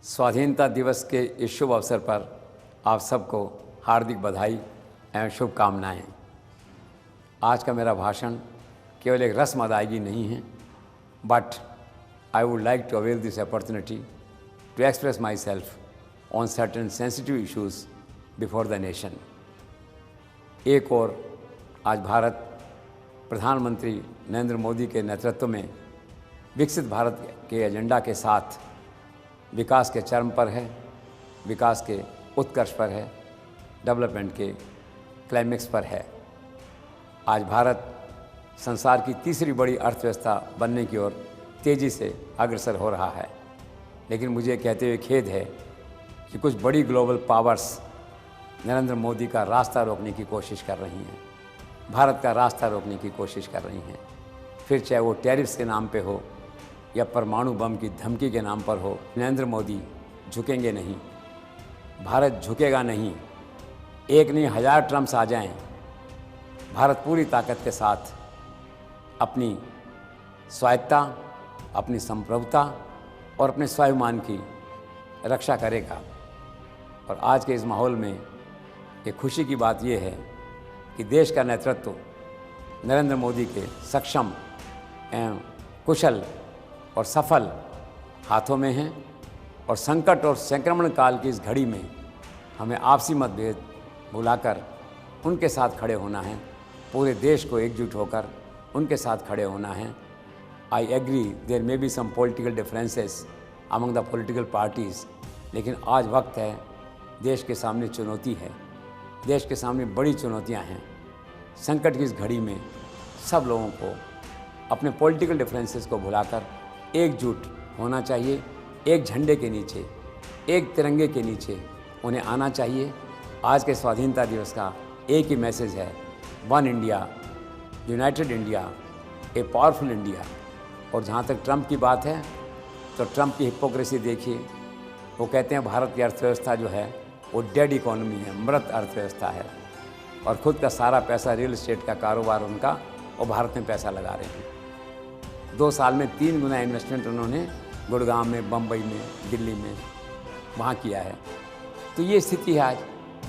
स्वाधीनता दिवस के इस शुभ अवसर पर आप सबको हार्दिक बधाई एवं शुभकामनाएँ। आज का मेरा भाषण केवल एक रस्म अदायगी नहीं है, but I would like to avail this opportunity to express myself on certain sensitive issues before the nation. एक और आज भारत प्रधानमंत्री नरेंद्र मोदी के नेतृत्व में विकसित भारत के एजेंडा के साथ विकास के चरम पर है, विकास के उत्कर्ष पर है, डेवलपमेंट के क्लाइमेक्स पर है। आज भारत संसार की तीसरी बड़ी अर्थव्यवस्था बनने की ओर तेज़ी से अग्रसर हो रहा है, लेकिन मुझे कहते हुए खेद है कि कुछ बड़ी ग्लोबल पावर्स नरेंद्र मोदी का रास्ता रोकने की कोशिश कर रही हैं, भारत का रास्ता रोकने की कोशिश कर रही हैं। फिर चाहे वो टैरिफ्स के नाम पे हो या परमाणु बम की धमकी के नाम पर हो, नरेंद्र मोदी झुकेंगे नहीं, भारत झुकेगा नहीं। एक नहीं 1000 ट्रम्प्स आ जाएं, भारत पूरी ताकत के साथ अपनी स्वायत्ता, अपनी संप्रभुता और अपने स्वाभिमान की रक्षा करेगा। और आज के इस माहौल में एक खुशी की बात यह है कि देश का नेतृत्व नरेंद्र मोदी के सक्षम एवं कुशल और सफल हाथों में हैं, और संकट और संक्रमण काल की इस घड़ी में हमें आपसी मतभेद भुलाकर उनके साथ खड़े होना है, पूरे देश को एकजुट होकर उनके साथ खड़े होना है। I agree there may be some political differences among the political parties, लेकिन आज वक्त है, देश के सामने चुनौती है, देश के सामने बड़ी चुनौतियां हैं। संकट की इस घड़ी में सब लोगों को अपने पॉलिटिकल डिफरेंसेस को भुलाकर एकजुट होना चाहिए। एक झंडे के नीचे, एक तिरंगे के नीचे उन्हें आना चाहिए। आज के स्वाधीनता दिवस का एक ही मैसेज है, one India, United India, a powerful India. और जहाँ तक ट्रंप की बात है, तो ट्रंप की हिपोक्रेसी देखिए। वो कहते हैं भारत की अर्थव्यवस्था जो है वो डेड इकोनॉमी है, मृत अर्थव्यवस्था है, और ख़ुद का सारा पैसा रियल एस्टेट का कारोबार उनका, और भारत में पैसा लगा रहे हैं। 2 साल में 3 गुना इन्वेस्टमेंट उन्होंने गुड़गांव में, बम्बई में, दिल्ली में वहाँ किया है। तो ये स्थिति है आज।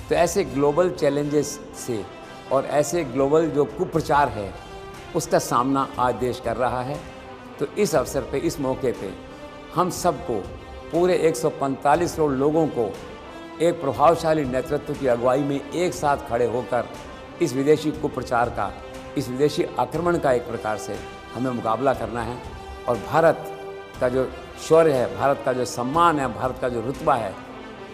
तो ऐसे ग्लोबल चैलेंजेस से और ऐसे ग्लोबल जो कुप्रचार है उसका सामना आज देश कर रहा है। तो इस अवसर पे, इस मौके पे हम सबको, पूरे 145 करोड़ लोगों को एक प्रभावशाली नेतृत्व की अगुवाई में एक साथ खड़े होकर इस विदेशी कुप्रचार का, इस विदेशी आक्रमण का एक प्रकार से हमें मुकाबला करना है। और भारत का जो शौर्य है, भारत का जो सम्मान है, भारत का जो रुतबा है,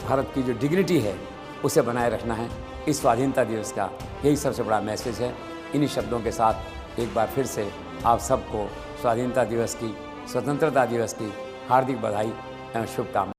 भारत की जो डिग्निटी है, उसे बनाए रखना है। इस स्वाधीनता दिवस का यही सबसे बड़ा मैसेज है। इन्हीं शब्दों के साथ एक बार फिर से आप सबको स्वाधीनता दिवस की, स्वतंत्रता दिवस की हार्दिक बधाई एवं शुभकामनाएं।